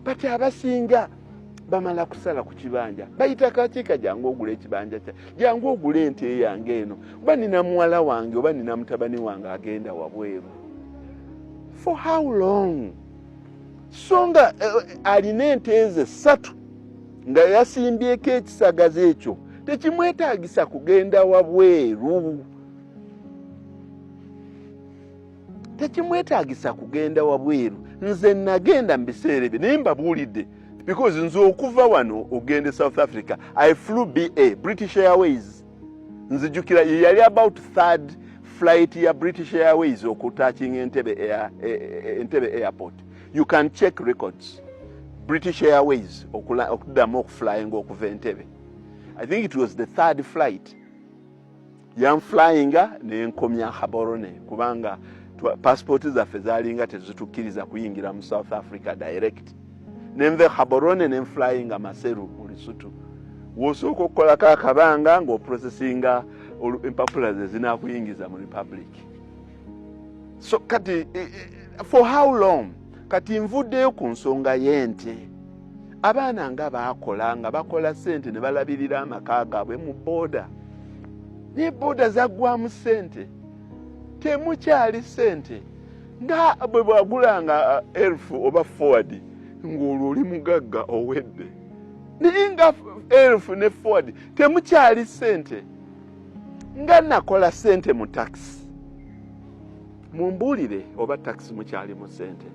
Bati abasinga bamala kusala ku kibanja bayita kakiika jangu ogula ekibanja kya jangu ogula ente yange eno oba nina muwala wange oba nina mutabani wange agenda wabweru. For how long? Songa alina ente eze 3 nga yasimbyeko ekisagazi ekyo tekimwetaagisa kugenda wabweru. Tekimwetaagisa kugenda wabweru. Nze nagenda mu biseera ebyo naye mbabuulidde because nze okuva wano ogende South Africa I flew BA, British Airways. Nzijukira yali about 3rd flight ya British Airways okutaching Entebbe airport. You can check records. British Airways okuddamu okuflying okuva Entebbe. I think it was the 3rd flight. Yam flying nenkomya Gaborone kubanga passport zaffe zalinga tezitukiriza kuyingira mu South Africa direct. Nenve Gaborone nem flying Maseru mu Lesotho. Wosoko kola kakabanga ngo processinga empapula zina kuyingiza mu Republic. So kati for how long? Kati nvuddeyo ku nsonga y'ente. Abaana nga bakola sente ne balabirira amaka gaabwe mu boda. Ne boda zaggwamu sente. Temukyali sente. Nga bwe bwagulanga elfu oba forward ng'olwo oli mugagga owedde. Ninga elfu ne forward temukyali sente. Nga nakola sente mu taxi. Mumbuulire oba taxi mukyali mu sente.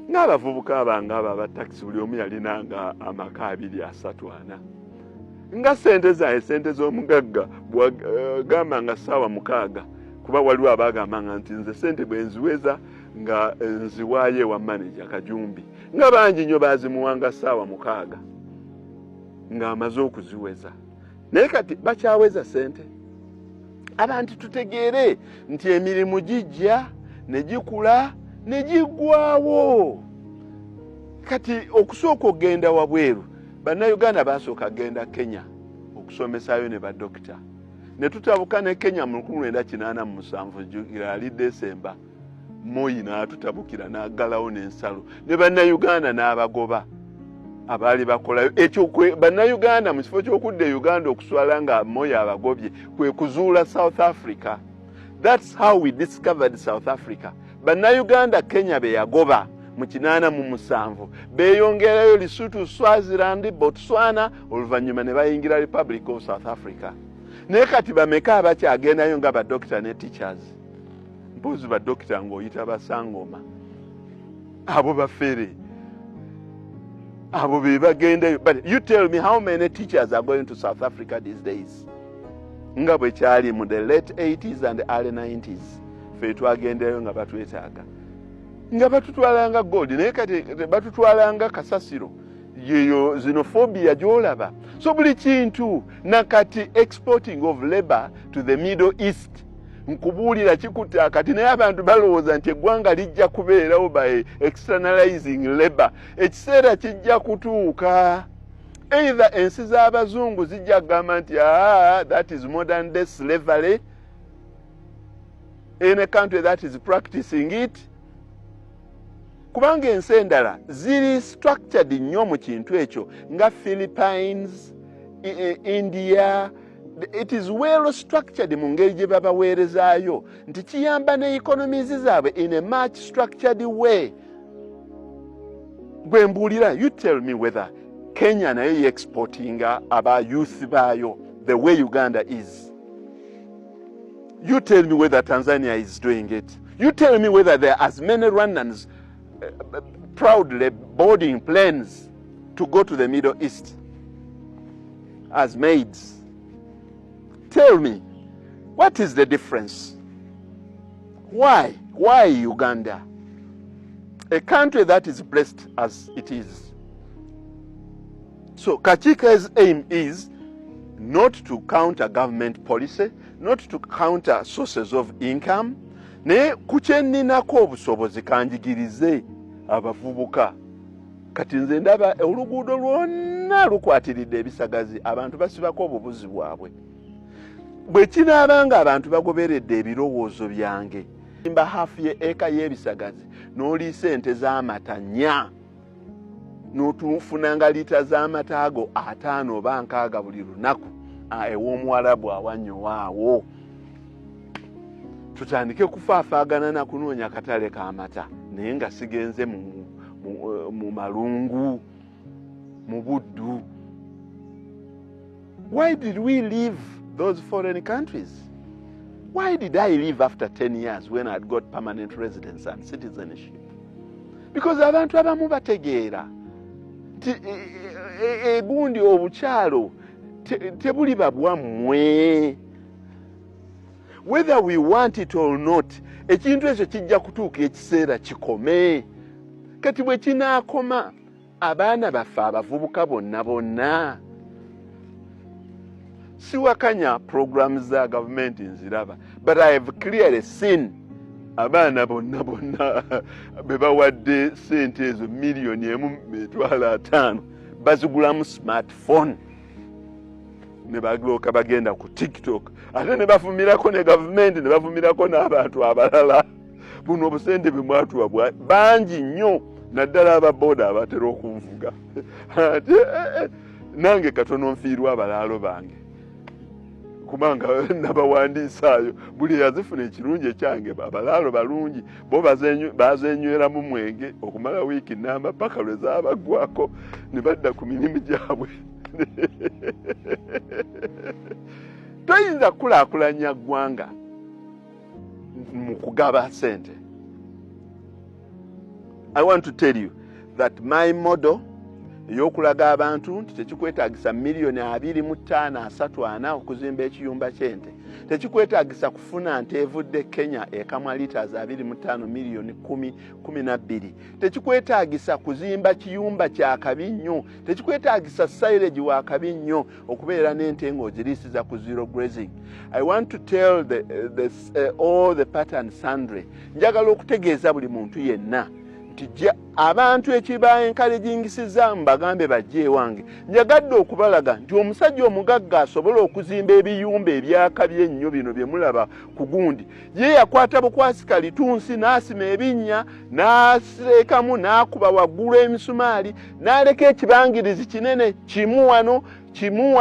Ng'abavubuka abange aba taxi buli omu yalinanga amaka 2-3-4. Nga sente zaye sente z'omugagga bwagamba nga ssaawa 6 kuba waliwo abagambanga nti nze sente bwe nziweza nga nziwaayo ewa manager Kajumbi. Nga bangi nnyo baazimuwanga ssaawa 6 ng'amaze okuziweza. Naye kati bakyaweza sente. Abantu tutegeere nti emirimu gijja ne gikula ne giggwaawo. Kati okusooka ogenda wabweru bannayuganda basooka genda Kenya okusomesaayo ne badokita. Ne tutabuka ne Kenya mu 1987 ali December Moi n'atutabukira n'aggalawo n'ensalo ne bannayuganda n'abagoba abali bakolayo ekyo bannayuganda mu kifo ky'okudda Uganda okuswala nga Moi abagobye kwe kuzuula South Africa. That's how we discovered South Africa. Bannayuganda Kenya be yagoba mu 87 beeyongerayo Lesotho, Swaziland, Botswana oluvannyuma ne bayingira Republic of South Africa. Naye kati bameka abakyagendayo nga badokita ne teachers. Mpozi badokita ng'oyita basangoma. Abo bafere. Abo be bagendayo. But you tell me how many teachers are going to South Africa these days? Nga bwe kyali mu the late 80s and early 90s. Fe twagendayo nga batwetaaga. Nga batutwalanga gold naye kati batutwalanga kasasiro. Yeyo xenophobia gyolaba. So buli kintu nakati exporting of labor to the Middle East nkubuulira kikuta kati naye abantu balowooza nti eggwanga lijja kubeerawo by externalizing labor. Ekiseera kijja kutuuka either ensi z'abazungu zijja kugamba nti that is modern day slavery in a country that is practicing it. Kubanga ensi endala ziri structured nnyo mu kintu ekyo nga Philippines, India. It is well structured mu ngeri gye babaweerezaayo nti kiyamba ne economies zaabwe in a much structured way. Gwe mbuulira, you tell me whether Kenya nayo exportinga aba youth baayo the way Uganda is. You tell me whether Tanzania is doing it. You tell me whether there are as many Rwandans proudly boarding planes to go to the Middle East as maids. Tell me, what is the difference? Why? Why Uganda? A country that is blessed as it is. So Kachika's aim is not to counter government policy, not to counter sources of income. Ne kucheninako obusobozi kanjigirize abavubuka. Kati nze ndaba oluguudo lwonna lukwatiridde ebisagazi abantu basibako obubuzi bwabwe. Bwe kinaabanga abantu bagoberedde ebirowoozo byange mba hafu ye eka y'ebisagazi n'oliisa ente z'amatanya n'otufunanga lita z'amataago 5 oba 6 buli lunaku ew'omuwarabu awanyowaawo. Tutandike kufaafaagana na kunoonya katale k'amata naye nga sigenze mu malungu mu buddu. Why did we leave those foreign countries? Why did I leave after 10 years when I had got permanent residence and citizenship? Because abantu abamu bategeera nti egundi obukyalo tebuli babwammwe. Whether we want it or not, ekintu ekyo kijja kutuuka ekiseera kikome. Kati bwe kinaakoma abaana baffe abavubuka bonna siwakanya programs za government nziraba, but I have clearly seen abaana bonna bebawadde sente ezo miliyoni 1.5 bazigulamu smartphone ne bagloka bagenda ku TikTok ate ne bafumirako ne government ne bafumirako n'abantu abalala. Buno obusente bwemwatuwa bangi nnyo naddala ababoda abatera okunvuga nange katono nfiirwa abalaalo bange kubanga nabawandiisaayo buli yazifuna ekirungi ekyange abalaalo balungi bo bazenywera mu mwenge okumala wiiki namba paka lwe zaabagwako ne badda ku mirimu gyabwe. Toyinza kulaakulanya ggwanga mu kugaba sente. I want to tell you that my model ey'okulaga abantu nti tekikwetaagisa miliyoni 2.5-3 okuzimba ekiyumba ky'ente, tekikwetaagisa kufuna nte evudde Kenya ekamwa litas 2.5 miliyoni 10-12, tekikwetaagisa kuzimba kiyumba kya kabi nnyo, tekikwetaagisa silage wa kabi nnyo okubeera n'ente ng'ogiriisiza ku zero grazing. I want to tell all the pattern sundry, njagala okutegeeza buli muntu yenna abantu ekiba enkalejingisiza mbagambe bajje ewange. Njagadde okubalaga nti omusajja omugagga asobola okuzimba ebiyumba ebyakabye ennyo bino bye mulaba ku gundi. Ye yakwata bukwasika litunsi n'asima ebinnya n'aseekamu n'akuba waggulu emisumaali n'aleka ekibangirizi kinene kimu wano kimu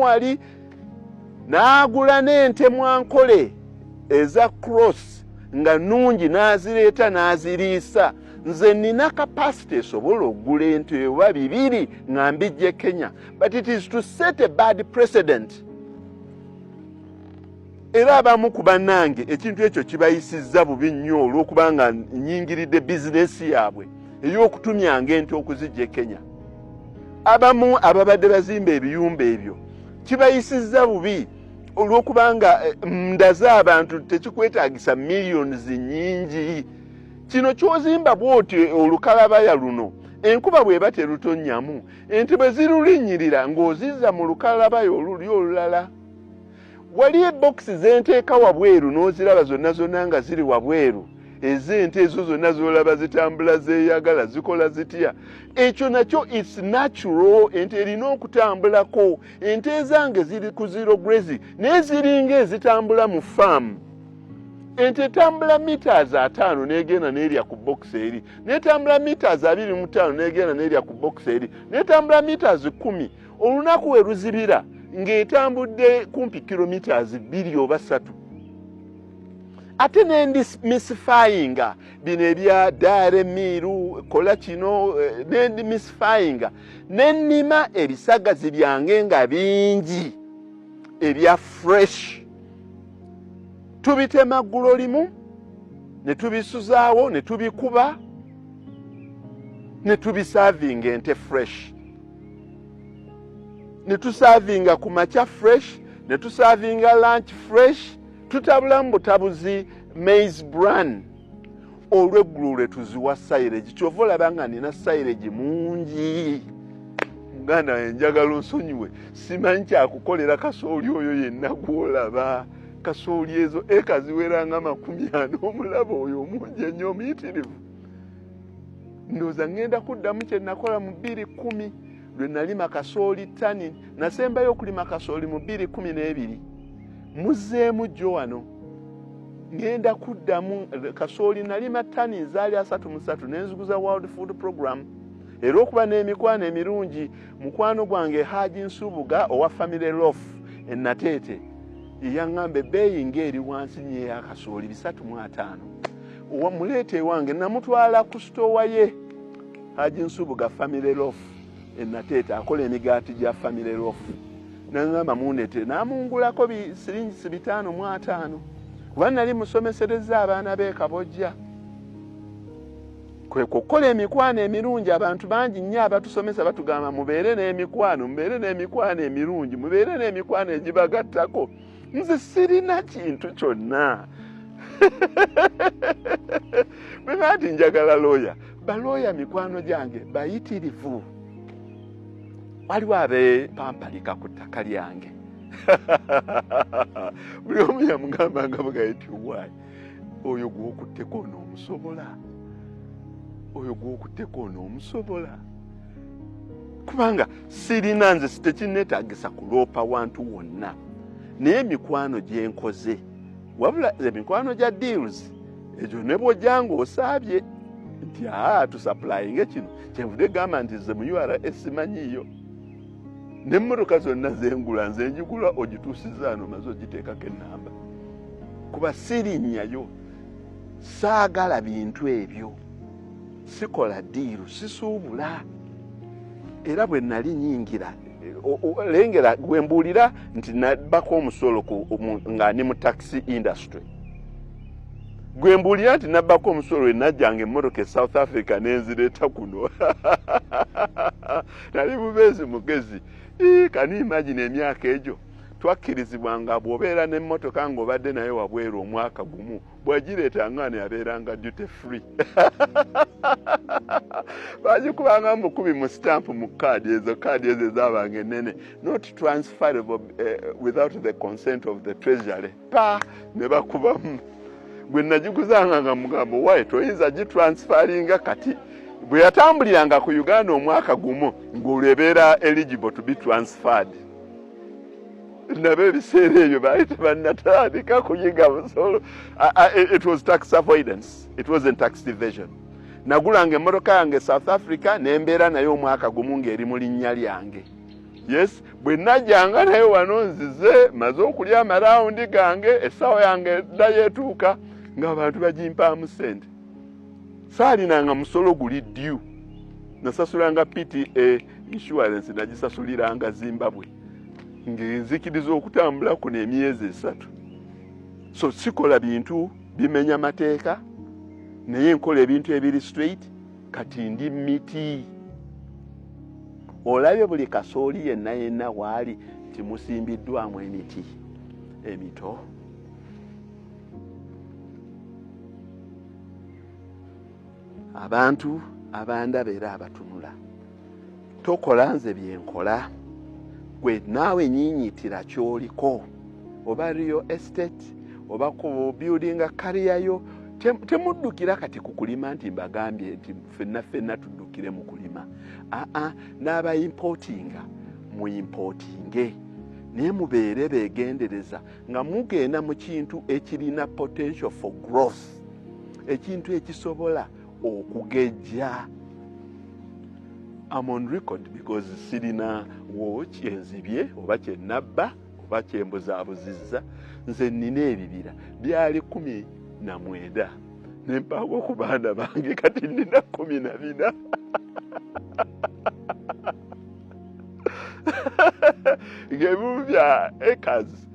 wali n'agula n'ente mwankole eza cross nga nungi n'azireeta n'aziriisa. Nze nina capacity esobola okugula ente oba 2 nga mbijje Kenya, but it is to set a bad precedent. Era abamu ku bannange ekintu ekyo kibayisizza bubi nnyo olw'okubanga nnyingiridde bizinesi yaabwe ey'okutumyanga ente okuzijja Kenya. Abamu ababadde bazimba ebiyumba ebyo kibayisizza bubi olw'okubanga ndaza abantu tekikwetaagisa miliyoni nyingi. Kino kyozimba bwoti olukalabaya luno enkuba bweba terutonnyamu, ente bwe zirulinnyirira ng'ozizza mu lukalabaya oluli olulala. Wali ebokisi z'enteeka wabweru n'oziraba zonna nga ziri wabweru, ez'ente ezo zonna z'olaba zitambula zeeyagala zikola zitya. Ekyo nakyo it's natural, ente erina okutambulako. Ente ezange ziri ku zero grazing naye ziringa ezitambula mu farm. Ente etambula meters 5 n'egenda n'erya ku box eri, n'etambula meters 25 n'egenda n'erya ku box eri, n'etambula meters 10. Olunaku we ruzibira ng'etambudde kumpi kilometers 2 oba 3. Ate nendi misfyinga bino ebya Dare Miru kola kino nendi misfyinga nennima ebisagazi byange nga bingi ebya fresh. Tubitema ggulo limu ne tubisuzaawo ne tubikuba ne tubisavinga ente fresh, ne tusavinga ku makya fresh, ne tusavinga lunch fresh. Tutabulamu butabuzi maize bran olw'eggulu lwe tuziwa silage. Kyova olaba nga nina silage mungi. Muganda we njagala onsonyiwe, simanyi kyakukolera kasooli oyo yenna gw'olaba. Kasooli ezo eka ziwera nga 40 omulaba oyo omungi ennyo omuyitirivu. Ndowooza ngenda kuddamu kye nakola mu 2010 lwe nalima kasooli ttani. Nasembayo okulima kasooli mu 2012. Muzeemu jjo wano ngenda kuddamu kasooli nalima ttani zaali 33 nenziguza World Food Program. Era okuba n'emikwano emirungi, mukwano gwange Haji Nsubuga owa Family Loaf Nateete yaŋŋamba ebbeeyi ng'eri wansi nnyo eya kasooli 350. Owa muleete wange namutwala ku sitowa ye Haji Nsubuga Family Loaf Nateete akola emigaati gya Family Loaf. Naŋŋamba munete namungulako siringi 550. Kuba nali musomesereza abaana b'e Kabojja. Kwe kukola emikwano emirungi. Abantu bangi nnyo abatusomesa batugamba mubeere n'emikwano emirungi, mubeere n'emikwano egibagattako. Nze sirina kintu kyonna. Bwe nti njagala looya, balooya mikwano gyange bayitirivu. Waliwo abeepampalika ku ttaka lyange. Buli omu yamugambanga bugayiti waayi oyo gw'okutteko n'omusobola. Kubanga sirina nze tekinneetaagisa kuloopa wantu wonna. Naye emikwano gye nkoze, wabula emikwano gya deals egyo ne bw'ojjanga osaabye nti tusaplayinge kino kyenvudde gamba nti ze mu URS simanyiiyo. N'emmotoka zonna zengula nze njigula ogituusiza ano maze ogiteekako ennamba. Kuba sirinnyayo, saagala bintu ebyo, sikola diiru, sisuubula. Era bwe nali nyingira lengera gwe mbuulira nti nabbako omusolo nga ndi mu taxi industry. Gwe mbuulira nti nabbako omusolo najjanga emmotoka e South Africa nenzireeta kuno. Nali bubeezi mugezi. Kani imagine emyaka egyo twakkirizibwanga bw'obeera n'emmotoka ng'obadde nayo wabweru omwaka gumu bw'agireetanga ne yabeeranga duty free. Bagikubanga mu 10 mu stamp mu kaadi ezo zaabanga ennene, not transferable without the consent of the treasury. Ne bakubamu. Gwe nagiguzanga nga mugambo waayi toyinza gitransferinga kati. Bwe yatambuliranga ku Uganda omwaka gumu ng'olwebeera eligible to be transferred. Nabe ebiseera ebyo baali tebannatandika kuyiga busolo. It was tax avoidance. It wasn't tax evasion. Nagulanga emmotoka yange South Africa nembeera nayo omwaka gumu ng'eri mu linnya lyange. Yes, bwe najjanga nayo wano nzize maze okulya amalawundi gange essaawa yange ddayo etuuka ng'abantu bagimpaamu ssente. Saalinanga musolo guli due. Nasasulanga PTA insurance nagisasuliranga Zimbabwe. Ngenzikiriza okutambula kuno emyezi 3. So sikola bintu bimenya mateeka, naye nkola ebintu ebiri straight, kati ndi miti. Olabye buli kasooli yenna waali timusimbiddwamu emiti emito. Abantu abandaba era abatunula. Tokola nze byenkola. Gwe naawe nyinyitira kyoliko. Oba real estate, oba ku building career yo, temuddukira kati ku kulima nti mbagambye nti ffenna tuddukire mu kulima. N'aba importinga mu importinge. Naye mubeere beegendereza nga mugenda mu kintu ekirina potential for growth. Ekintu ekisobola okugejja. I'm on record because sirina watch enzibye oba kye nabba oba kye mbuzaabuzizza. Nze nina ebibira byali 19 nempaago ku baana bange kati nina 14. Ng'ebimu bya acres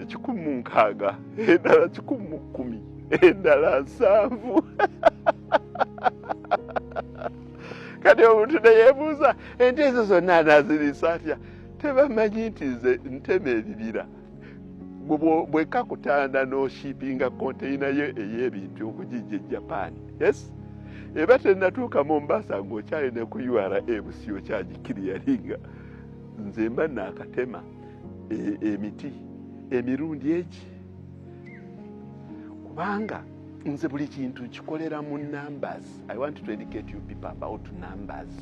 160, endala 110, endala 7. Kati omuntu neyeebuuza ente ezo zonna anaazirisa atya? Tebamanyi nti nze ntema ebibira. Bwe kakutanda n'oshippinga konteyina ye ey'ebintu okugijja e Japan. Yes? Eba tennatuuka Mombasa ng'okyali ne ku URA busi okyagikiriyalinga. Nze mba naakatema emiti emirundi egi. Kubanga nze buli kintu nkikolera mu numbers. I want to educate you people about numbers.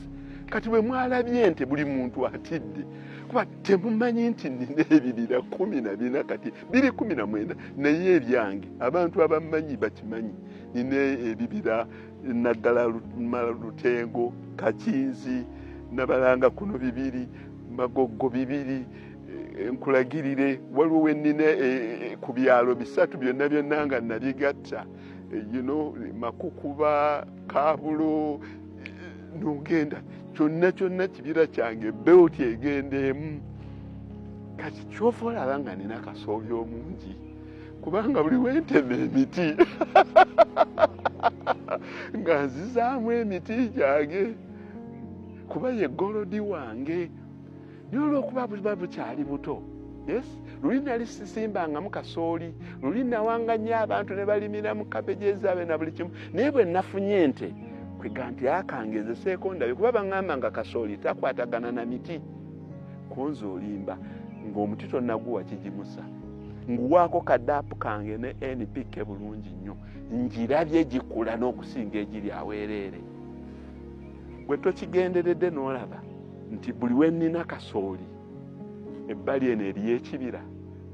kati bwe mwalabye nti buli muntu atidde kuba temumanyi nti nina ebibira 14 kati 219 naye ebyange abantu abamanyi bakimanyi nina ebibira Naggala Lutengo Kakinzi Nabalanga kuno 2 Magoggo 2 Nkulagirire waliwo wennina ku byalo 3 byonna nga nabigatta Makukuba Kabulo nogenda kyonna kibira kyange belt egendeemu kati kyofa olaba nga nina kasoobya omungi kubanga buli wentema emiti nga nzizaamu emiti gyange kuba ye golodi wange naye olw'okuba buba bukyali buto luli nali sisimbangamu kasooli luli nawanganya abantu ne balimira mu kabeji ezaabe na buli kimu naye bwe nafunye ente kwega nti akangezeseeko ndabe kuba baŋŋamba nga kasooli takwatagana na miti kunze olimba ng'omuti tonnaguwa kigimusa nguwaako kadaapu kange ne NPK bulungi nnyo ngirabye gikula n'okusinga egiri aweereere gwe tokigenderedde n'olaba nti buli we nnina kasooli ebbali eno eriyo ekibira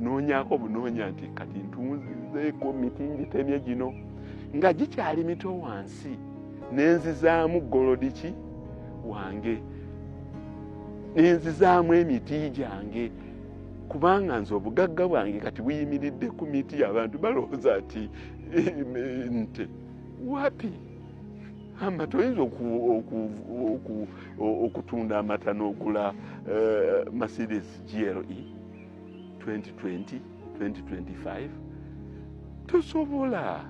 noonyaako bunoonya nti kati ntunzeeko miti ngitemye gino nga gikyali mito wansi nenzizaamu golodiki wange nenzizaamu emiti gyange kubanga nze obugagga bwange kati buyimiridde ku miti abantu balowooza ati nte wapi amata oyinza okutunda amata n'ogula Mercedes GLE 2020 2025 tosobola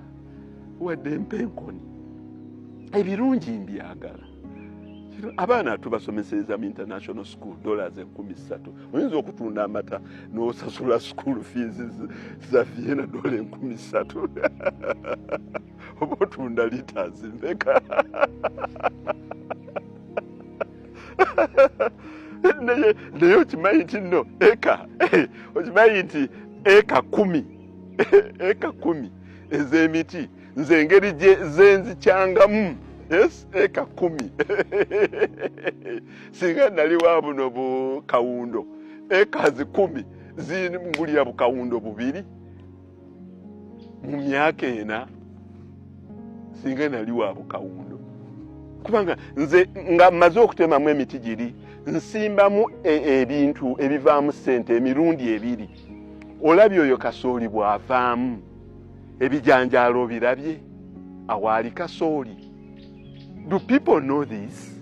wadde empenkoni ebirungi mbyagala abaana tubasomeseza mu international school $13,000 oyinza okutunda amata n'osasula school fees za Vienna $13,000 oba otunda liters mbeka naye okimanyi nti nno okimanyi nti eka 10 ez'emiti nze engeri zenzikyangamu eka 10 singa nali wa buno bukawundo ekazi 10 zingulira bukawundo 2 mu myaka ena singa nali wa bukawundo kubanga nze nga maze okutemamu emiti giri nsimbamu ebintu ebivaamu ssente emirundi 2 olabye oyo kasooli bw'avaamu ebijanjaalo birabye awaali kasooli. Do people know this?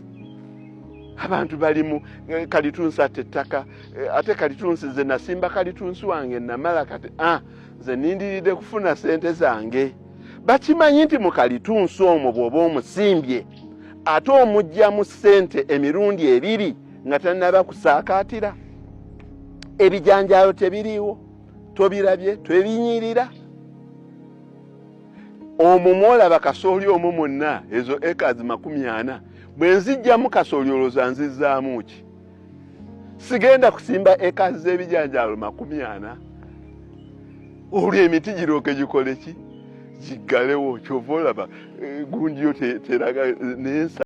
Abantu balimu kalitunsi ate ttaka ate kalitunsi ze nasimba kalitunsi wange namala kati ze nindiridde kufuna sente zange bakimanyi nti mu kalitunsi omwo bw'oba omusimbye ate omugyamu sente emirundi 2 nga tannaba kusaakaatira ebijanjaalo tebiriiwo tobirabye twebinyirira omumwola kasooli omwo mwonna ezo ekazi 40 bwe nzijjamu kasooli olowooza nzizaamu ki sigenda kusimba ekazi z'ebijanjaalo 40 olwo emiti girooke gikole ki giggalewo kyova olaba gundi yo teraga nensa